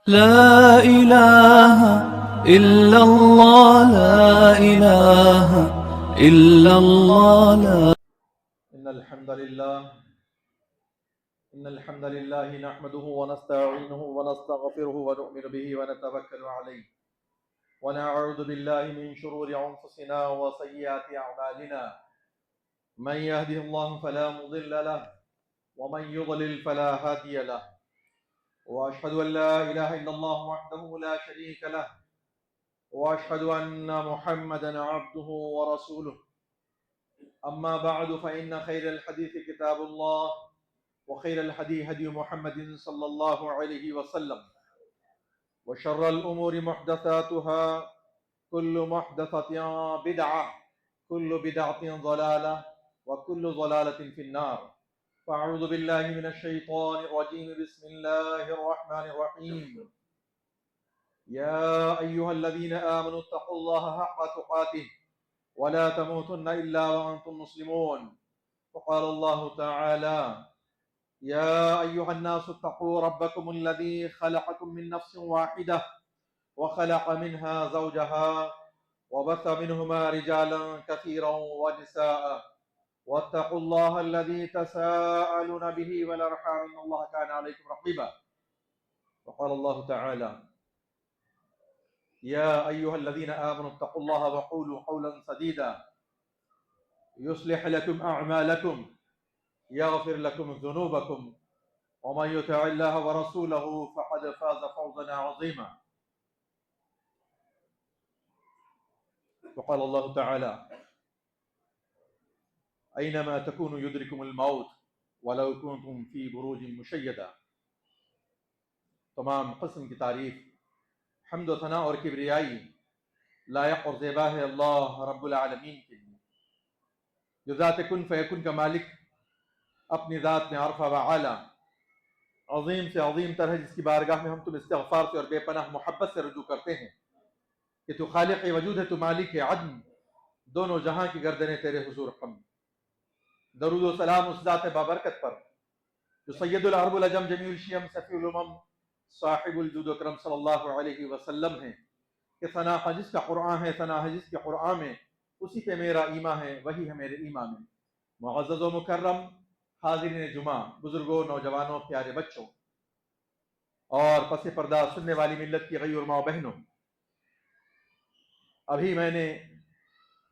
لا إله إلا الله، لا إله إلا الله، لا. إن الحمد لله نحمده ونستعينه ونستغفره ونؤمن به ونتوكل عليه ونعوذ بالله من شرور أنفسنا وسيئات أعمالنا. من يهده الله فلا مضل له ومن يضلل فلا هادي له، وأشهد أن لا إله إلا الله وحده لا شريك له، وأشهد أن محمدا عبده ورسوله. أما بعد، فإن خير الحديث كتاب الله، وخير الهدي هدي محمد صلى الله عليه وسلم، وشر الأمور محدثاتها، كل محدثة بدعة، كل بدعة ضلالة، وكل ضلالة في النار. فأعوذ بالله من الشيطان الرجيم. بسم الله الرحمن الرحيم. يا أيها الذين آمنوا اتقوا الله حق تقاته ولا تموتن إلا وأنتم مسلمون. وقال الله تعالى: يا أيها الناس اتقوا ربكم الذي خلقكم من نفس واحدة وخلق منها زوجها وبث منهما رجالا كثيرا ونساء، واتقوا الله الذي تساءلون به والأرحام إن الله كان عليكم رقيبا. وقال الله تعالى: يا أيها الذين آمنوا اتقوا الله وقولوا قولا سديدا يصلح لكم أعمالكم يغفر لكم ذنوبكم ومن يطع الله ورسوله فقد فاز فوزا عظيما. وقال الله تعالى: أينما تكونوا يدرككم الموت ولو كنتم في بروج مشيدة. تمام قسم کی تعریف، حمد و ثنا اور کبریائی لائق اور زیبا ہے اللہ رب العالمین کے لیے، جو ذات کن فیکن کا مالک، اپنی ذات میں عرفہ و اعلیٰ، عظیم سے عظیم تر ہے، جس کی بارگاہ میں ہم تم استغفار سے اور بے پناہ محبت سے رجوع کرتے ہیں کہ تو خالق وجود ہے، تو مالک عدم، دونوں جہاں کی گردنیں تیرے حضور ہم. درود و سلام اس ذات بابرکت پر جو سید العرب العجم جمیع الشیم صفی الامم صاحب الجود و کرم صلی اللہ علیہ وسلم ہیں، کہ ثنا جس کا قرآن ہے، ثنا جس کے قرآن میں، اسی پہ میرا ایمان ہے، وہی ہے میرے ایمان میں. معزز و مکرم حاضرین جمعہ، بزرگوں، نوجوانوں، پیارے بچوں اور پس پردہ سننے والی ملت کی غیر ماں بہنوں، ابھی میں نے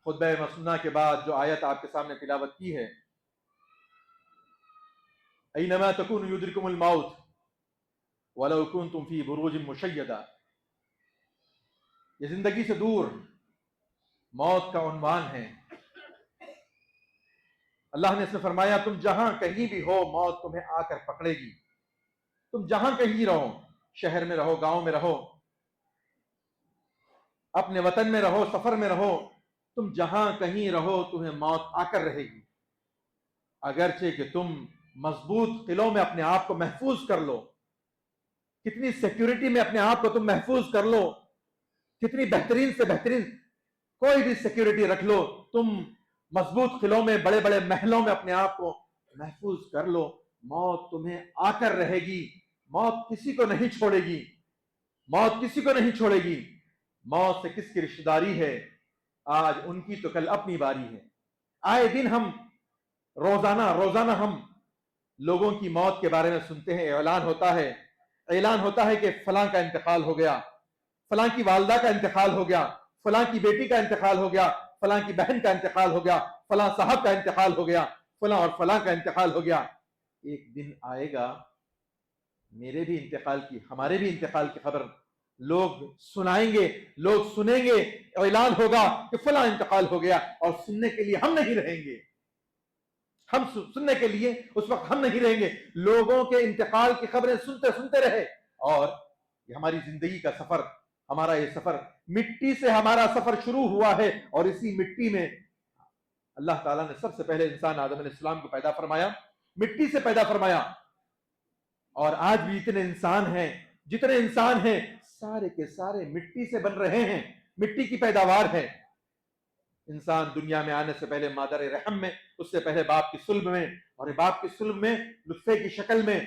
خطبہ مسنہ کے بعد جو آیت آپ کے سامنے تلاوت کی ہے، اینما تکون یدرکم الموت ولو کنتم فی بروج مشیدہ، یہ زندگی سے دور موت کا عنوان ہے. اللہ نے اس میں فرمایا تم جہاں کہیں بھی ہو موت تمہیں آ کر پکڑے گی. تم جہاں کہیں رہو، شہر میں رہو، گاؤں میں رہو، اپنے وطن میں رہو، سفر میں رہو، تم جہاں کہیں رہو تمہیں موت آ کر رہے گی. اگرچہ کہ تم مضبوط قلعوں میں اپنے آپ کو محفوظ کر لو، کتنی سیکیورٹی میں اپنے آپ کو تم محفوظ کر لو، کتنی بہترین سے بہترین کوئی بھی سیکیورٹی رکھ لو، تم مضبوط قلعوں میں، بڑے بڑے محلوں میں اپنے آپ کو محفوظ کر لو، موت تمہیں آ کر رہے گی. موت کسی کو نہیں چھوڑے گی، موت کسی کو نہیں چھوڑے گی. موت سے کس کی رشتہ داری ہے؟ آج ان کی تو کل اپنی باری ہے. آئے دن ہم روزانہ ہم لوگوں کی موت کے بارے میں سنتے ہیں. اعلان ہوتا ہے کہ فلاں کا انتقال ہو گیا، فلاں کی والدہ کا انتقال ہو گیا، فلاں کی بیٹی کا انتقال ہو گیا، فلاں کی بہن کا انتقال ہو گیا، فلاں صاحب کا انتقال ہو گیا، فلاں اور فلاں کا انتقال ہو گیا. ایک دن آئے گا میرے بھی انتقال کی، ہمارے بھی انتقال کی خبر لوگ سنائیں گے، لوگ سنیں گے. اعلان ہوگا کہ فلاں انتقال ہو گیا، اور سننے کے لیے ہم نہیں رہیں گے. ہم سننے کے لیے اس وقت ہم نہیں رہیں گے. لوگوں کے انتقال کی خبریں سنتے رہے. اور یہ ہماری زندگی کا سفر، ہمارا یہ سفر، مٹی سے ہمارا سفر شروع ہوا ہے، اور اسی مٹی میں اللہ تعالیٰ نے سب سے پہلے انسان آدم علیہ السلام کو پیدا فرمایا، مٹی سے پیدا فرمایا. اور آج بھی جتنے انسان ہیں سارے کے سارے مٹی سے بن رہے ہیں، مٹی کی پیداوار ہے. انسان دنیا میں آنے سے پہلے مادر رحم میں، اس سے پہلے باپ کی صلب میں، اور باپ کی صلب میں نطفے کی شکل میں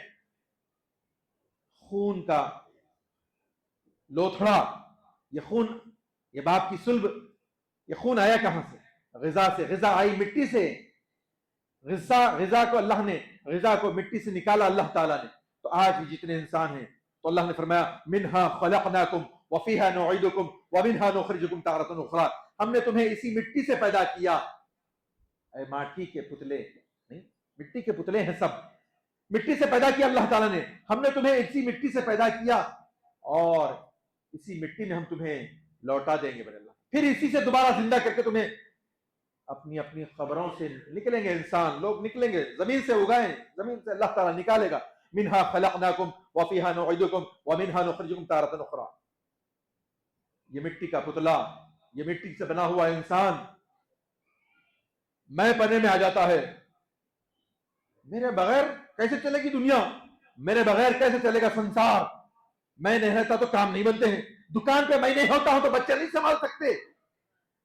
خون کا لوتھڑا، یہ خون، یہ باپ کی صلب، یہ خون آیا کہاں سے؟ غذا سے، غذا آئی مٹی سے، غذا کو اللہ نے، غذا کو مٹی سے نکالا اللہ تعالیٰ نے. تو آج بھی جتنے انسان ہیں تو اللہ نے فرمایا منہا خلقناکم وفیہا نعیدکم ومنہا نخرجکم تارۃ اخری، ہم نے تمہیں اسی مٹی سے پیدا کیا. اے ماٹی کے پتلے، نہیں مٹی کے پتلے ہیں سب، مٹی سے پیدا کیا اللہ تعالیٰ نے، ہم نے تمہیں اسی مٹی سے پیدا کیا اور اسی مٹی میں ہم تمہیں لوٹا دیں گے بڑے اللہ، پھر اسی سے دوبارہ زندہ کر کے تمہیں اپنی اپنی قبروں سے نکلیں گے انسان، لوگ نکلیں گے، زمین سے اگائیں، زمین سے اللہ تعالیٰ نکالے گا. منہا خلقناکم وفیہا نعیدکم ومنہا نخرجکم تارۃ اخری. یہ مٹی کا پتلا، یہ مٹی سے بنا ہوا انسان میں پنے میں آ جاتا ہے. میرے بغیر کیسے چلے گی دنیا، میرے بغیر کیسے چلے گا سنسار، میں نہیں رہتا تو کام نہیں بنتے ہیں، دکان پہ میں نہیں ہوتا ہوں تو بچے نہیں سنبھال سکتے،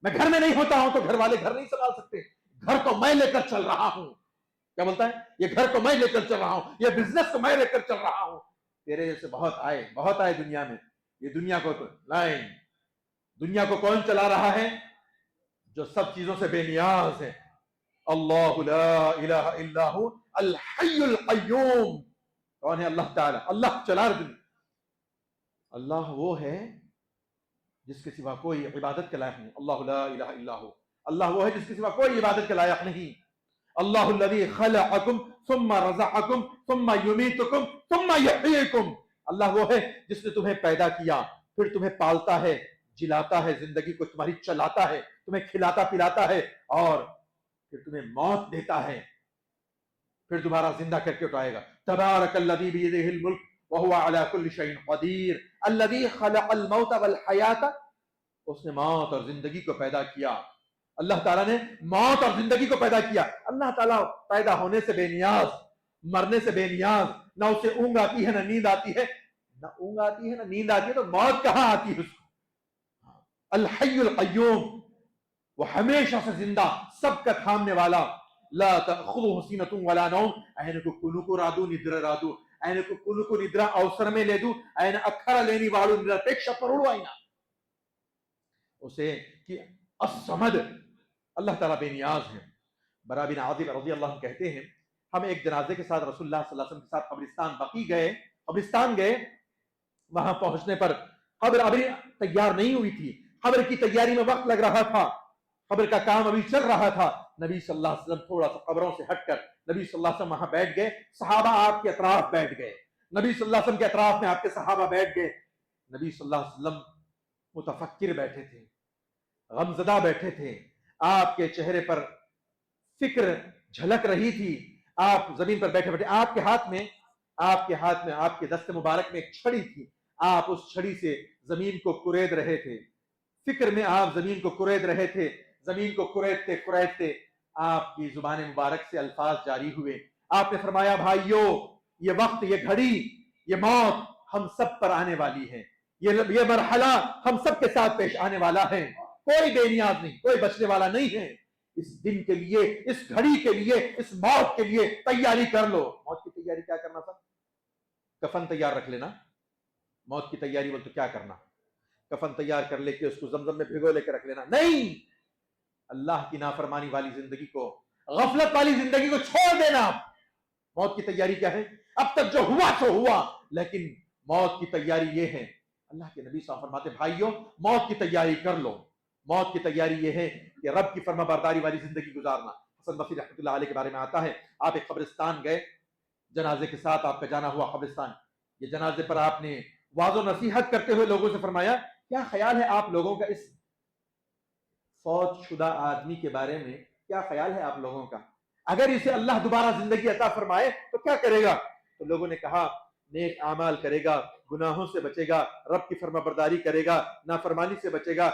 میں گھر میں نہیں ہوتا ہوں تو گھر والے گھر نہیں سنبھال سکتے. گھر کو میں لے کر چل رہا ہوں، کیا بولتا ہے، یہ گھر کو میں لے کر چل رہا ہوں، یہ بزنس کو میں لے کر چل رہا ہوں. تیرے جیسے بہت آئے دنیا میں. یہ دنیا کو لائن، دنیا کو کون چلا رہا ہے؟ جو سب چیزوں سے بے نیاز ہے. اللہ لا الہ الا ہو الحی القیوم. کون ہے اللہ تعالیٰ؟ اللہ چلا رہا دنیا. اللہ وہ ہے جس کے سوا کوئی عبادت کے لائق نہیں. اللہ لا الہ الا ہو، اللہ وہ ہے جس کے سوا کوئی عبادت کے لائق نہیں. اللہ الذی خلقکم ثم رزقکم ثم یمیتکم ثم یحییکم. اللہ وہ ہے جس نے تمہیں پیدا کیا، پھر تمہیں پالتا ہے، جلاتا ہے، زندگی کو تمہاری چلاتا ہے، تمہیں کھلاتا پلاتا ہے، اور پھر تمہیں موت دیتا ہے، پھر دوبارہ زندہ کر کے اٹھائے گا. تبارک الذی بیدہ الملک وہو علی کل شیء قدیر الذی خلق الموت والحیاۃ. اس نے موت اور زندگی کو پیدا کیا. اللہ تعالیٰ نے موت اور زندگی کو پیدا کیا. اللہ تعالیٰ پیدا ہونے سے بے نیاز، مرنے سے بے نیاز، نہ اسے اونگ آتی ہے نہ نیند آتی ہے، نہ اونگ آتی ہے نہ نیند آتی ہے، تو موت کہاں آتی ہے اس کو. الحی القیوم، وہ ہمیشہ سے زندہ، سب کا تھامنے والا. لا تأخذہ سینۃ ولا نوم. ఆయనకు కునుకు రాదు నిద్ర రాదు, ఆయనకు కునుకు నిద్ర అవసరమే లేదు, ఆయన అక్కర లేని వాడు, నిరపేక్ష పరుడు ఆయన. اسے کہ الصمد، اللہ تعالیٰ بے نیاز ہے. برا بن عازب رضی اللہ عنہ کہتے ہیں ہم ایک جنازے کے ساتھ رسول اللہ صلی اللہ علیہ وسلم کے ساتھ قبرستان گئے. وہاں پہنچنے پر قبر ابھی تیار نہیں ہوئی تھی، قبر کی تیاری میں وقت لگ رہا تھا، قبر کا کام ابھی چل رہا تھا. نبی صلی اللہ علیہ وسلم تھوڑا سا قبروں سے ہٹ کر نبی صلی اللہ علیہ وسلم وہاں بیٹھ گئے، صحابہ آپ کے اطراف بیٹھ گئے، نبی صلی اللہ علیہ وسلم کے اطراف میں آپ کے صحابہ بیٹھ گئے. نبی صلی اللہ علیہ وسلم متفکر بیٹھے تھے، غمزدہ بیٹھے تھے، آپ کے چہرے پر فکر جھلک رہی تھی. آپ زمین پر بیٹھے بیٹھے، آپ کے ہاتھ میں آپ کے دست مبارک میں ایک چھڑی تھی، آپ اس چھڑی سے زمین کو کرید رہے تھے. فکر میں آپ زمین کو کرید رہے تھے. زمین کو کریدتے آپ کی زبان مبارک سے الفاظ جاری ہوئے. آپ نے فرمایا بھائیو، یہ وقت، یہ گھڑی، یہ موت ہم سب پر آنے والی ہے، یہ مرحلہ ہم سب کے ساتھ پیش آنے والا ہے. کوئی بے نیاز نہیں، کوئی بچنے والا نہیں ہے. اس دن کے لیے، اس گھڑی کے لیے، اس موت کے لیے تیاری کر لو. موت کی تیاری کیا کرنا تھا؟ کفن تیار رکھ لینا. موت کی تیاری بول تو کیا کرنا؟ کفن تیار کر لے کے اس کو زمزم میں بھگو لے کے رکھ لینا. نہیں، اللہ کی نافرمانی والی زندگی کو، غفلت والی زندگی کو چھوڑ دینا. موت کی تیاری کیا ہے؟ اب تک جو ہوا سو ہوا، لیکن موت کی تیاری یہ ہے. اللہ کے نبی صلی اللہ علیہ وسلم فرماتے بھائیو موت کی تیاری کر لو. موت کی تیاری یہ ہے کہ رب کی فرما برداری والی زندگی گزارنا. حسن بصری رحمۃ اللہ علیہ کے بارے میں آتا ہے، آپ ایک قبرستان گئے، جنازے کے ساتھ آپ کا جانا ہوا قبرستان. یہ جنازے پر آپ نے واض و نصیحت کرتے ہوئے لوگوں سے فرمایا کیا خیال ہے آپ لوگوں کا اس فوت شدہ آدمی کے بارے میں؟ کیا خیال ہے آپ لوگوں کا؟ اگر اسے اللہ دوبارہ زندگی عطا فرمائے تو کیا کرے گا؟ تو لوگوں نے کہا نیک اعمال کرے گا، گناہوں سے بچے گا، رب کی فرما برداری کرے گا، نافرمانی سے بچے گا،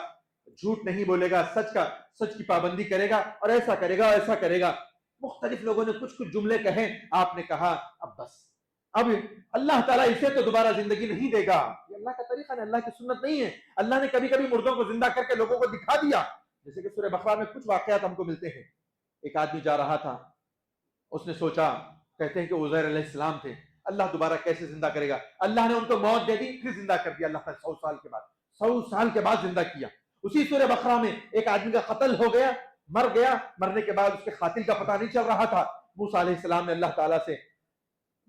جھوٹ نہیں بولے گا، سچ کی پابندی کرے گا، اور ایسا کرے گا ایسا کرے گا. مختلف لوگوں نے کچھ جملے کہے. آپ نے کہا اب بس، اب اللہ تعالیٰ اسے تو دوبارہ زندگی نہیں دے گا. یہ اللہ کا طریقہ نہیں، اللہ کی سنت نہیں ہے. اللہ نے کبھی کبھی مردوں کو زندہ کر کے لوگوں کو دکھا دیا، جیسے کہ سورہ بقرہ میں کچھ واقعات ہم کو ملتے ہیں. ایک آدمی جا رہا تھا، اس نے سوچا، کہتے ہیں کہ عزیر علیہ السلام تھے، اللہ دوبارہ کیسے زندہ کرے گا؟ اللہ نے ان کو موت دے دی، پھر زندہ کر دیا اللہ تعالیٰ 100 سال کے بعد، 100 سال کے بعد زندہ کیا۔ اسی سورہ بقرہ میں ایک آدمی کا قتل ہو گیا، مر گیا، مرنے کے بعد اس کے قاتل کا پتہ نہیں چل رہا تھا، موسیٰ علیہ السلام نے اللہ تعالیٰ سے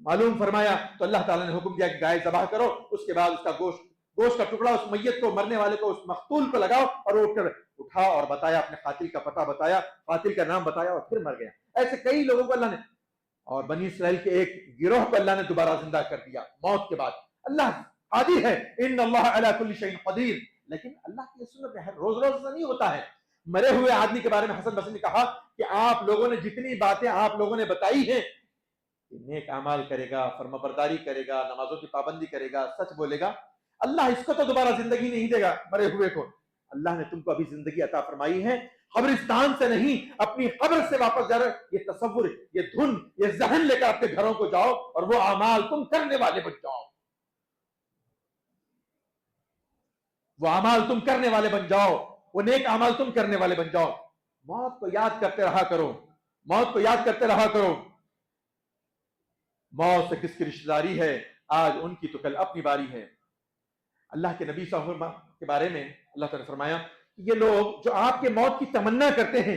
معلوم فرمایا تو اللہ تعالیٰ نے حکم دیا کہ گائے ذبح کرو، اس کے بعد اس کا گوشت کا ٹکڑا اس میت کو، مرنے والے کو، اس مقتول کو لگاؤ، اور وہ اٹھا اور بتایا، اپنے قاتل کا پتہ بتایا، قاتل کا نام بتایا، اور پھر مر گیا۔ ایسے کئی لوگوں کو اللہ نے، اور بنی اسرائیل کے ایک گروہ کو اللہ نے دوبارہ زندہ کر دیا موت کے بعد۔ اللہ قادر ہے، ان اللہ علی کل شیء قدیر، لیکن اللہ کی سنت ہے، روز روز سے نہیں ہوتا ہے۔ مرے ہوئے آدمی کے بارے میں حسن بصری نے کہا کہ آپ لوگوں نے جتنی باتیں آپ لوگوں نے بتائی ہیں کہ نیک اعمال کرے گا، فرمانبرداری کرے گا، نمازوں کی پابندی کرے گا، سچ بولے گا، اللہ اس کو تو دوبارہ زندگی نہیں دے گا مرے ہوئے کو۔ اللہ نے تم کو ابھی زندگی عطا فرمائی ہے، قبرستان سے نہیں، اپنی قبر سے واپس جا رہے، یہ تصور، یہ دھن، یہ ذہن لے کر اپنے گھروں کو جاؤ اور وہ اعمال تم کرنے والے بن جاؤ، وہ اعمال تم کرنے والے بن جاؤ، وہ نیک اعمال تم کرنے والے بن جاؤ۔ موت کو یاد کرتے رہا کرو، موت کو یاد کرتے رہا کرو۔ موت سے کس کی رشتہ داری ہے؟ آج ان کی تو کل اپنی باری ہے۔ اللہ کے نبی صلی اللہ علیہ وسلم کے بارے میں اللہ تعالیٰ نے فرمایا کہ یہ لوگ جو آپ کے موت کی تمنا کرتے ہیں،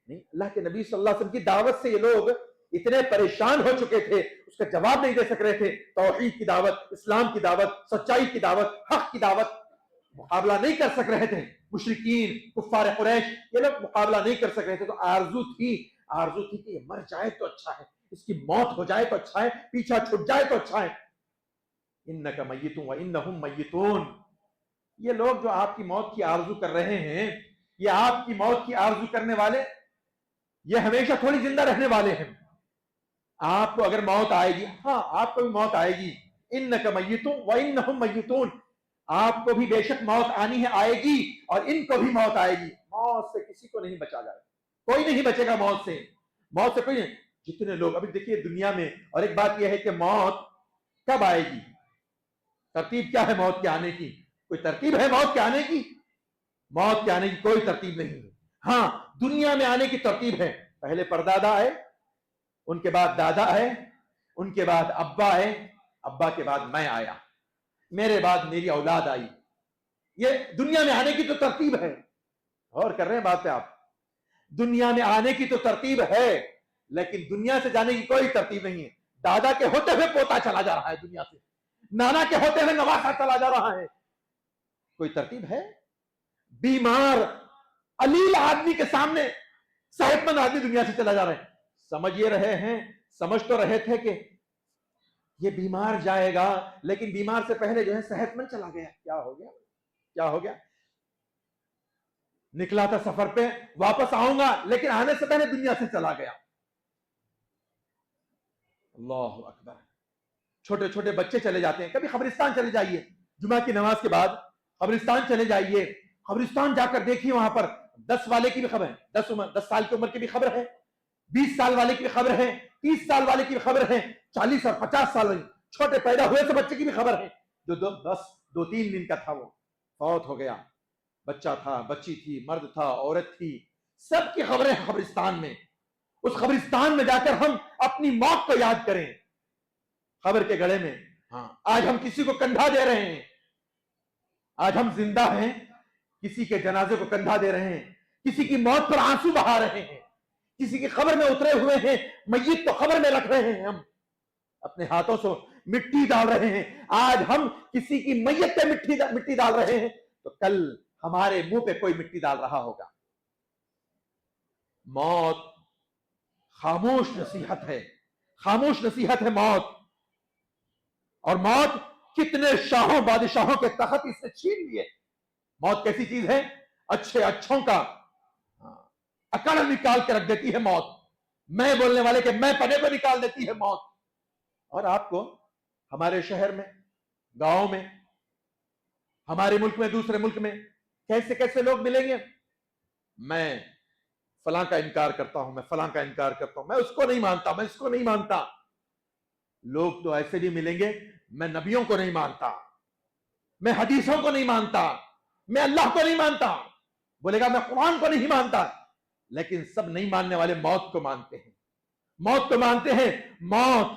نہیں، اللہ کے نبی صلی اللہ علیہ وسلم کی دعوت سے یہ لوگ اتنے پریشان ہو چکے تھے، اس کا جواب نہیں دے سک رہے تھے۔ توحید کی دعوت، اسلام کی دعوت، سچائی کی دعوت، حق کی دعوت، مقابلہ نہیں کر سک رہے تھے۔ مشرکین، کفار قریش، یہ لوگ مقابلہ نہیں کر سک رہے تھے، تو آرزو تھی کہ یہ مر جائے تو اچھا ہے، اس کی موت ہو جائے تو اچھا ہے، پیچھا چھٹ جائے تو اچھا ہے۔ انک میت وانہم میتون، یہ لوگ جو آپ کی موت کی آرزو کر رہے ہیں، یہ آپ کی موت کی آرزو کرنے والے، یہ ہمیشہ تھوڑی زندہ رہنے والے ہیں۔ آپ کو اگر موت آئے گی، ہاں آپ کو بھی موت آئے گی، انک میت وانہم میتون، آپ کو بھی بے شک موت آنی ہے، آئے گی، اور ان کو بھی موت آئے گی۔ موت سے کسی کو نہیں بچا جائے، کوئی نہیں بچے گا موت سے، موت سے کوئی نہیں۔ جتنے لوگ ابھی دیکھیے دنیا میں، اور ایک بات یہ ہے کہ موت کب آئے گی، ترتیب کیا ہے موت کے آنے کی؟ کوئی ترتیب ہے موت کے آنے کی؟ موت کے آنے کی کوئی ترتیب نہیں ہے۔ ہاں، دنیا میں آنے کی ترتیب ہے، پہلے پردادا آئے، ان کے بعد دادا آئے، ان کے بعد ابا آئے، ابا کے بعد میں آیا، میرے بعد میری اولاد آئی۔ یہ دنیا میں آنے کی تو ترتیب ہے، غور کر رہے ہیں بات پہ آپ؟ دنیا میں آنے کی تو ترتیب ہے، لیکن دنیا سے جانے کی کوئی ترتیب نہیں ہے۔ دادا کے ہوتے ہوئے پوتا چلا جا رہا ہے دنیا سے، نانا کے ہوتے ہوئے نواسا چلا جا رہا ہے، کوئی ترتیب ہے؟ بیمار علیل آدمی کے سامنے صحت مند آدمی دنیا سے چلا جا رہا ہے، سمجھ یہ رہے ہیں، سمجھ تو رہے تھے کہ یہ بیمار جائے گا، لیکن بیمار سے پہلے جو ہے صحت مند چلا گیا۔ کیا ہو گیا؟ کیا ہو گیا؟ نکلا تھا سفر پہ، واپس آؤں گا، لیکن آنے سے پہلے دنیا سے چلا گیا۔ اللہ اکبر۔ چھوٹے چھوٹے بچے چلے جاتے ہیں، کبھی قبرستان چلے جائیے، جمعہ کی نماز کے بعد قبرستان چلے جائیے، قبرستان جا کر دیکھیے، وہاں پر 10 والے کی بھی خبر ہے، 10 سال کی عمر کی بھی خبر ہے، 20 سال والے کی بھی خبر ہے، 30 سال والے کی بھی خبر ہے، 40 اور 50 سال والے چھوٹے پیدا ہوئے سے بچے کی بھی خبر ہے، جو 2-3 دن کا تھا وہ فوت ہو گیا، بچہ تھا، بچی تھی، مرد تھا، عورت تھی، سب کی خبریں قبرستان میں۔ اس قبرستان میں جا کر ہم اپنی موت کو یاد کریں، خبر کے گڑے میں۔ ہاں، آج ہم کسی کو کندھا دے رہے ہیں، آج ہم زندہ ہیں، کسی کے جنازے کو کندھا دے رہے ہیں، کسی کی موت پر آنسو بہا رہے ہیں، کسی کی خبر میں اترے ہوئے ہیں، میت تو خبر میں رکھ رہے ہیں، ہم اپنے ہاتھوں سے مٹی ڈال رہے ہیں۔ آج ہم کسی کی میت پہ مٹی ڈال رہے ہیں، تو کل ہمارے منہ پہ کوئی مٹی ڈال رہا ہوگا۔ موت خاموش نصیحت ہے، خاموش نصیحت ہے موت۔ اور موت کتنے شاہوں بادشاہوں کے تخت اس نے چھین لیے۔ موت کیسی چیز ہے؟ اچھے اچھوں کا اکڑ نکال کے رکھ دیتی ہے موت، میں بولنے والے کے میں پنے کو نکال دیتی ہے موت۔ اور آپ کو ہمارے شہر میں، گاؤں میں، ہمارے ملک میں، دوسرے ملک میں کیسے کیسے لوگ ملیں گے، میں فلاں کا انکار کرتا ہوں، میں فلاں کا انکار کرتا ہوں، میں اس کو نہیں مانتا، میں اس کو نہیں مانتا۔ لوگ تو ایسے بھی ملیں گے، میں نبیوں کو نہیں مانتا، میں حدیثوں کو نہیں مانتا، میں اللہ کو نہیں مانتا، بولے گا میں قرآن کو نہیں مانتا، لیکن سب نہیں ماننے والے موت کو مانتے ہیں، موت کو مانتے ہیں۔ موت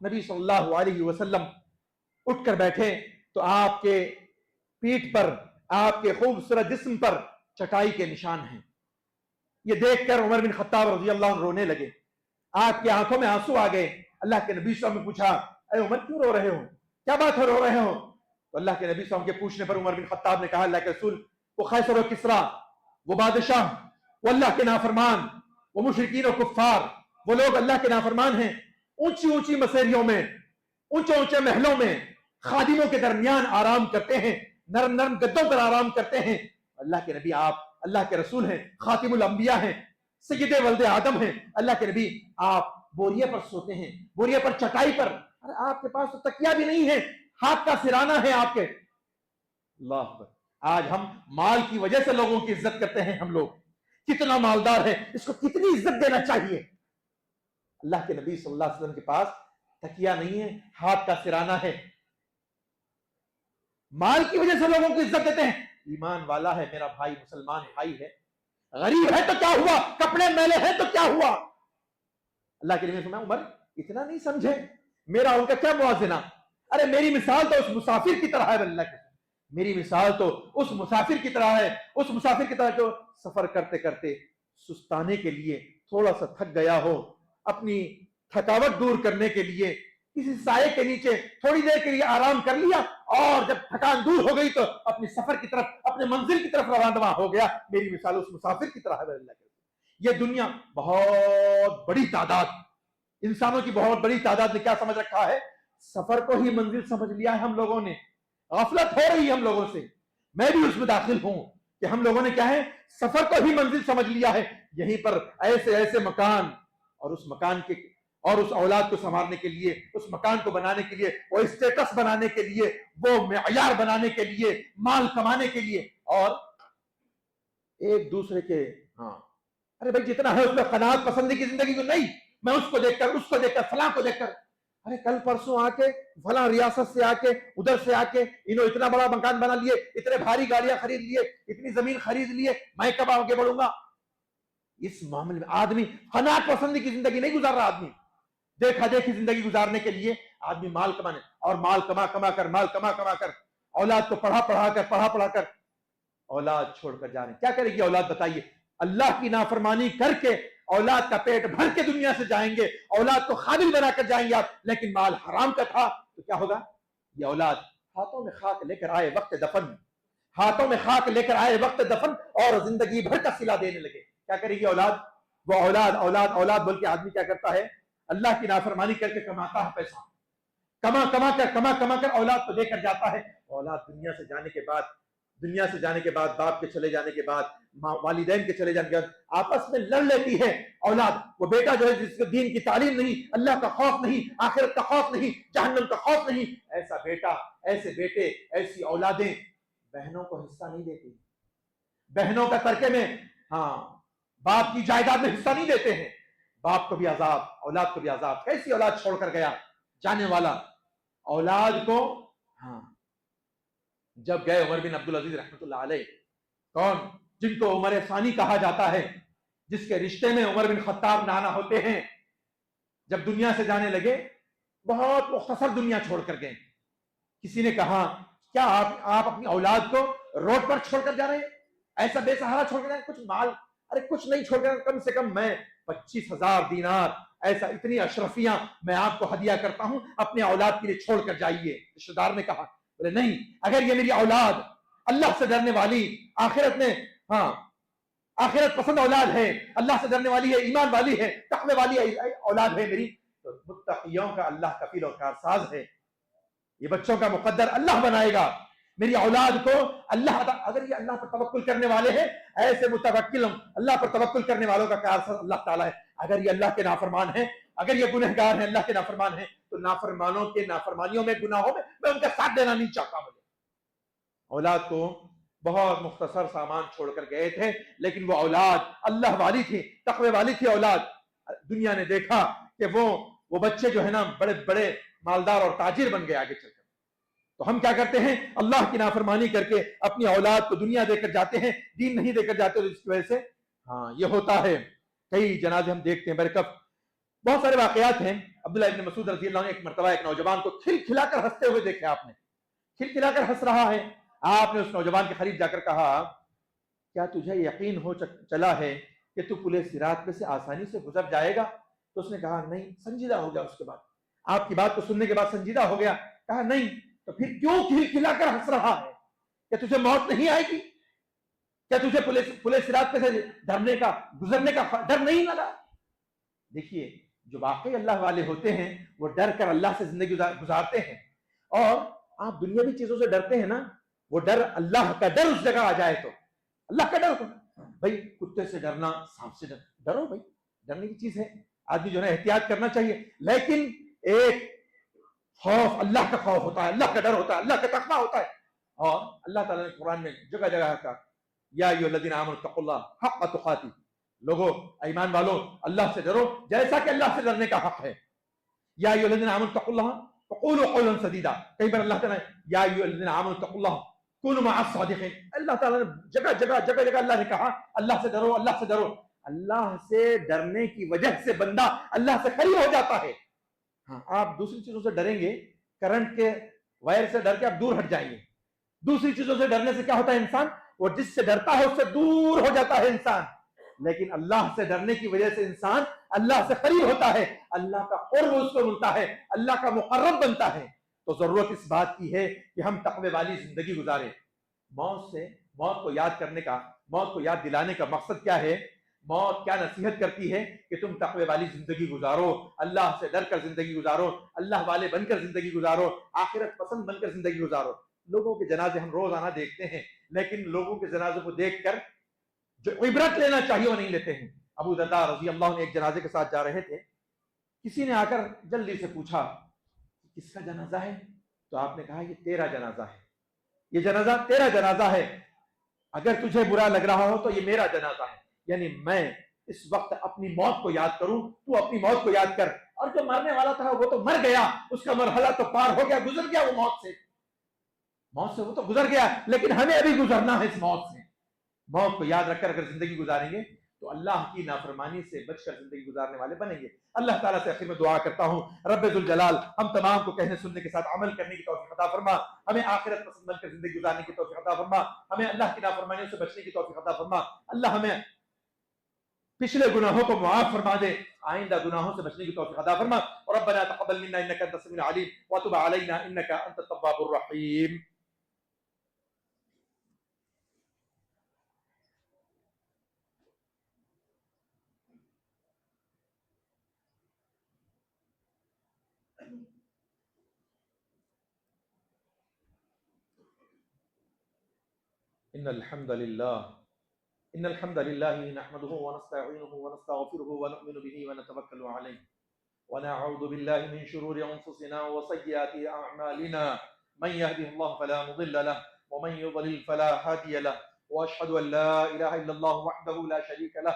نبی صلی اللہ علیہ وسلم اٹھ کر بیٹھے تو آپ کے پیٹھ پر، آپ کے خوبصورت جسم پر چٹائی کے نشان ہیں۔ یہ دیکھ کر عمر بن خطاب رضی اللہ عنہ رونے لگے، آپ کی آنکھوں میں آنسو آ گئے۔ اللہ کے نبی صلی اللہ علیہ وسلم نے پوچھا، اے عمر کیوں رو رہے ہو، کیا بات ہے رو رہے ہو؟ تو اللہ کے نبی صلی اللہ علیہ وسلم کے پوچھنے پر عمر بن خطاب نے کہا، اللہ کے رسول، وہ قیصر و کسریٰ، وہ بادشاہ، وہ اللہ کے نافرمان، وہ مشرکین و کفار، وہ لوگ اللہ کے نافرمان ہیں، اونچی اونچی مسیریوں میں، اونچے اونچے محلوں میں خادموں کے درمیان آرام کرتے ہیں، نرم نرم گدوں پر آرام کرتے ہیں۔ اللہ کے نبی آپ اللہ کے رسول ہیں، خاتم الانبیاء ہیں، سید ولد آدم ہیں، اللہ کے نبی آپ بوریے پر سوتے ہیں، بوریے پر، چٹائی پر، ارے آپ کے پاس تو تکیہ بھی نہیں ہے، ہاتھ کا سرانہ ہے آپ کے۔ اللہ اکبر۔ آج ہم مال کی وجہ سے لوگوں کی عزت کرتے ہیں، ہم لوگ کتنا مالدار ہے، اس کو کتنی عزت دینا چاہیے۔ اللہ کے نبی صلی اللہ علیہ وسلم کے پاس تکیہ نہیں ہے، ہاتھ کا سرانہ ہے، مال کی وجہ سے لوگوں کو عزت دیتے ہیں۔ ایمان والا ہے میرا بھائی، مسلمان بھائی ہے، غریب ہے تو کیا ہوا، کپڑے میلے ہیں تو کیا ہوا۔ اللہ کے نبی نے فرمایا، عمر اتنا نہیں سمجھے، میرا ان کا کیا موازنہ، ارے میری مثال تو اس مسافر کی طرح ہے، اللہ کے میری مثال تو اس مسافر کی طرح ہے، اس مسافر کی طرح جو سفر کرتے کرتے سستانے کے لیے تھوڑا سا تھک گیا ہو، اپنی تھکاوٹ دور کرنے کے لیے کسی سائے کے نیچے تھوڑی دیر کے لیے آرام کر لیا، اور جب تھکان دور ہو گئی تو اپنی سفر کی طرف، اپنے منزل کی طرف روانہ ہو گیا۔ میری مثال اس مسافر کی طرح ہے، اللہ کے یہ دنیا بہت بڑی تعداد، انسانوں کی بہت بڑی تعداد نے کیا سمجھ رکھا ہے، سفر کو ہی منزل سمجھ لیا ہے ہم لوگوں نے۔ غفلت ہو رہی ہے ہم لوگوں سے، میں بھی اس میں داخل ہوں کہ ہم لوگوں نے کیا ہے، سفر کو ہی منزل سمجھ لیا ہے۔ یہیں پر ایسے ایسے مکان، اور اس مکان کے اور اس اولاد کو سنوارنے کے لیے، اس مکان کو بنانے کے لیے، وہ اسٹیٹس بنانے کے لیے، وہ معیار بنانے کے لیے، مال کمانے کے لیے، اور ایک دوسرے کے ارے بھائی جتنا ہے اس میں قناعت پسندی کی زندگی کو نہیں، میں اس کو دیکھ کر، اس کو دیکھ کر، فلاں کو دیکھ کر، ارے کل پرسوں آ کے فلاں ریاست سے آ کے، ادھر سے آ کے انہوں اتنا بڑا مکان بنا لیے، اتنے بھاری گاڑیاں خرید لیے، اتنی زمین خرید لیے، میں کب آگے بڑھوں گا۔ اس معاملے میں آدمی قناعت پسندی کی زندگی نہیں گزار رہا، آدمی دیکھا دیکھی زندگی گزارنے کے لیے آدمی مال کمانے، اور مال کما کر اولاد کو پڑھا کر اولاد چھوڑ کر جا رہے ہیں۔ کیا کرے گی اولاد بتائیے؟ اللہ کی نافرمانی کر کے اولاد کا پیٹ بھر کے دنیا سے جائیں گے، اولاد کو قابل بنا کر جائیں گے آپ، لیکن مال حرام کا تھا تو کیا ہوگا؟ یہ اولاد ہاتھوں میں خاک لے کر آئے وقت دفن، ہاتھوں میں خاک لے کر آئے وقت دفن، اور زندگی بھر کا صلہ دینے لگے۔ کیا کرے گی اولاد؟ وہ اولاد بول کے آدمی کیا کرتا ہے؟ اللہ کی نافرمانی کر کے کماتا ہے پیسہ، کما کر اولاد کو دے کر جاتا ہے۔ اولاد دنیا سے جانے کے بعد، باپ کے چلے جانے کے بعد، والدین کے چلے جانے کے بعد آپس میں لڑ لیتی ہے اولاد۔ وہ بیٹا جو ہے جس کو دین کی تعلیم نہیں، اللہ کا خوف نہیں، آخرت کا خوف نہیں، جہنم کا خوف نہیں، ایسا بیٹا، ایسے بیٹے، ایسی اولادیں بہنوں کو حصہ نہیں دیتی، بہنوں کا ترکے میں باپ کی جائیداد میں حصہ نہیں دیتے ہیں۔ باپ کو بھی عذاب، اولاد کو بھی عذاب۔ کیسی اولاد چھوڑ کر گیا جانے والا؟ اولاد کو جب گئے عمر بن عبدالعزیز رحمۃ اللہ علیہ، کون؟ جن کو عمر ثانی کہا جاتا ہے، جس کے رشتے میں عمر بن خطاب نانا ہوتے ہیں، جب دنیا سے جانے لگے بہت مختصر دنیا چھوڑ کر گئے۔ کسی نے کہا کیا آپ اپنی اولاد کو روڈ پر چھوڑ کر جا رہے ہیں، ایسا بے سہارا چھوڑ کر جا رہے ہیں؟ کچھ مال، ارے کچھ نہیں چھوڑ کر، کم سے کم میں 25,000 دینار، ایسا اتنی اشرفیاں میں آپ کو ہدیہ کرتا ہوں، اپنے اولاد کے لیے چھوڑ کر جائیے۔ رشتہ دار نے کہا، بولے نہیں، اگر یہ میری اولاد اللہ سے ڈرنے والی، آخرت میں آخرت پسند اولاد ہے، اللہ سے ڈرنے والی ہے، ایمان والی ہے، تقوی والی اولاد ہے میری، تو متقیوں کا اللہ کفیل و کارساز ہے، یہ بچوں کا مقدر اللہ بنائے گا۔ میری اولاد کو اللہ، اگر یہ اللہ پر توکل کرنے والے ہیں، ایسے متوکل اللہ پر توکل کرنے والوں کا کارساز اللہ تعالیٰ ہے۔ اگر یہ اللہ کے نافرمان ہیں، اگر یہ گنہگار ہیں، اللہ کے نافرمان ہیں، تو نافرمانوں کے نافرمانیوں میں، گناہوں میں ان کا ساتھ دینا نہیں چاہتا۔ مجھے اولاد کو بہت مختصر سامان چھوڑ کر گئے تھے، لیکن وہ اولاد اللہ والی تھی، تقوی والی تھی اولاد۔ دنیا نے دیکھا کہ وہ بچے جو ہے نا بڑے بڑے مالدار اور تاجر بن گئے آگے چل کر۔ تو ہم کیا کرتے ہیں؟ اللہ کی نافرمانی کر کے اپنی اولاد کو دنیا دے کر جاتے ہیں، دین نہیں دے کر جاتے، جس کی وجہ سے یہ ہوتا ہے۔ کئی جنازے ہم دیکھتے ہیں برکف، بہت سارے واقعات ہیں. عبداللہ ابن مسعود رضی اللہ عنہ ایک مرتبہ ایک نوجوان کو کھل کھلا کر ہنستے ہوئے دیکھا. آپ نے کھل کھلا کر ہنس رہا ہے. آپ نے اس نوجوان کے قریب جا کر کہا کیا تجھے یقین ہو چلا ہے کہ تو پل صراط پہ سے آسانی سے گزر جائے گا؟ تو اس نے کہا نہیں. سنجیدہ ہو گیا. اس کے بعد آپ کی بات کو سننے کے بعد سنجیدہ ہو گیا. کہا نہیں. تو پھر کیوں کھل کھلا کر ہنس رہا ہے؟ کہ تجھے موت نہیں آئے گی؟ کیا تجھے پل صراط پہ سے ڈرنے کا گزرنے کا ڈر نہیں لگا؟ دیکھیے جو واقعی اللہ والے ہوتے ہیں وہ ڈر کر اللہ سے زندگی گزارتے ہیں. اور آپ دنیاوی چیزوں سے ڈرتے ہیں نا, وہ ڈر اللہ کا ڈر اس جگہ آ جائے تو اللہ کا ڈر ہو. بھائی کتے سے ڈرنا, سانپ سے ڈرو, بھائی ڈرنے کی چیز ہے, آدمی جو ہے احتیاط کرنا چاہیے. لیکن ایک خوف اللہ کا خوف ہوتا ہے, اللہ کا ڈر ہوتا ہے, اللہ کا تقویٰ ہوتا ہے. اور اللہ تعالیٰ نے قرآن میں جگہ جگہ کہا یا ایھا الذین آمنوا اتقوا اللہ حق تقاتی, لوگو ایمان والو اللہ سے ڈرو جیسا کہ اللہ سے ڈرنے کا حق ہے. یا ایھا الذین آمنوا اتقوا اللہ وقولوا قولا سدیدا. کئی بار اللہ تعالیٰ یا ایھا الذین آمنوا اتقوا اللہ کونوا مع الصادقین. اللہ تعالیٰ نے جگہ جگہ اللہ نے کہا اللہ سے ڈرو, اللہ سے ڈرو. اللہ سے ڈرنے کی وجہ سے بندہ اللہ سے قریب ہو جاتا ہے. ہاں آپ دوسری چیزوں سے ڈریں گے, کرنٹ کے وائر سے ڈر کے آپ دور ہٹ جائیں گے. دوسری چیزوں سے ڈرنے سے کیا ہوتا ہے, انسان وہ جس سے ڈرتا ہے اس سے دور ہو جاتا ہے انسان. لیکن اللہ سے ڈرنے کی وجہ سے انسان اللہ سے قریب ہوتا ہے, اللہ کا قرب اس کو ملتا ہے, اللہ کا مقرب بنتا ہے. تو ضرورت اس بات کی ہے کہ ہم تقوی والی زندگی گزاریں. موت کو یاد کرنے کا, موت کو یاد دلانے کا مقصد کیا ہے؟ موت کیا نصیحت کرتی ہے کہ تم تقوی والی زندگی گزارو, اللہ سے ڈر کر زندگی گزارو, اللہ والے بن کر زندگی گزارو, آخرت پسند بن کر زندگی گزارو. لوگوں کے جنازے ہم روزانہ دیکھتے ہیں, لیکن لوگوں کے جنازوں کو دیکھ کر جو عبرت لینا چاہیے وہ نہیں لیتے ہیں. ابو درداء رضی اللہ عنہ ایک جنازے کے ساتھ جا رہے تھے. کسی نے آ کر جلدی سے پوچھا کس کا جنازہ ہے؟ تو آپ نے کہا یہ تیرا جنازہ ہے, یہ جنازہ تیرا جنازہ ہے. اگر تجھے برا لگ رہا ہو تو یہ میرا جنازہ ہے. یعنی میں اس وقت اپنی موت کو یاد کروں, تو اپنی موت کو یاد کر. اور جو مرنے والا تھا وہ تو مر گیا, اس کا مرحلہ تو پار ہو گیا, گزر گیا وہ موت سے وہ تو گزر گیا. لیکن ہمیں ابھی گزرنا ہے اس موت سے. موت کو یاد رکھ کر اگر زندگی گزاریں گے تو اللہ کی نافرمانی سے بچ کر زندگی گزارنے والے بنیں گے. اللہ تعالیٰ سے آخر میں دعا کرتا ہوں, رب ذوالجلال ہم تمام کو کہنے سننے کے ساتھ عمل کرنے کی توفیق عطا فرما, ہمیں آخرت پسند بن کر زندگی گزارنے کی توفیق عطا فرما, ہمیں اللہ کی نافرمانیوں سے بچنے کی توفیق عطا فرما. اللہ ہمیں پچھلے گناہوں کو معاف فرما دے, آئندہ گناہوں سے بچنے کی توفیق عطا فرما. ربنا تقبل منا انك انت السميع العليم وتب علينا انك انت التواب الرحيم. إن الحمد لله نحمده ونستعينه ونستغفره ونؤمن به ونتوكل عليه ونعوذ بالله من شرور أنفسنا وسيئات أعمالنا, من يهده الله فلا مضل له ومن يضلل فلا هادي له, وأشهد أن لا إله إلا الله وحده لا شريك له,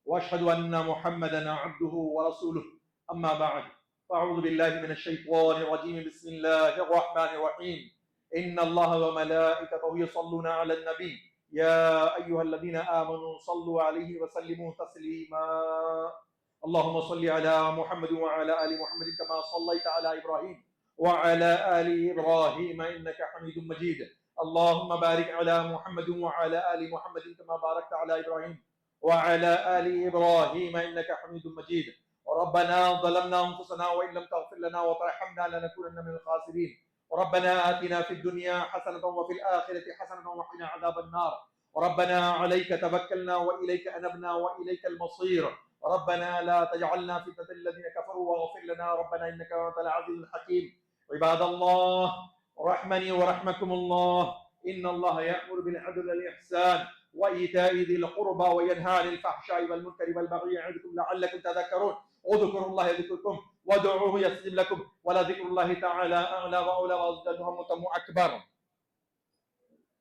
وأشهد أن محمدا عبده ورسوله. أما بعد, فأعوذ بالله من الشيطان الرجيم. بسم الله الرحمن الرحيم. إن الله وملائكته يصلون على النبي يا أيها الذين آمنوا صلوا عليه وسلموا تسليما. اللهم صل على محمد وعلى آل محمد كما صليت على إبراهيم وعلى آل إبراهيم إنك حميد مجيد. اللهم بارك على محمد وعلى آل محمد كما باركت على إبراهيم وعلى آل إبراهيم إنك حميد مجيد. ربنا ظلمنا أنفسنا وإن لم تغفر لنا وترحمنا لنكونن من الخاسرين. ربنا آتنا في الدنيا حسنة وفي الآخرة حسنة وقنا عذاب النار. ربنا عليك توكلنا وإليك أنبنا وإليك المصير. ربنا لا تجعلنا فتنة الذين كفروا واغفر لنا ربنا إنك أنت العزيز الحكيم. عباد الله رحمني ورحمكم الله, إن الله يأمر بالعدل والإحسان وإيتاء ذي القربى وينهى عن الفحشاء والمنكر والبغي يعظكم لعلكم تذكرون. اذكروا الله يذكركم وادعوه يستجب لكم ولذكر الله تعالى أعلى وأولى وأزداد همة أكبر.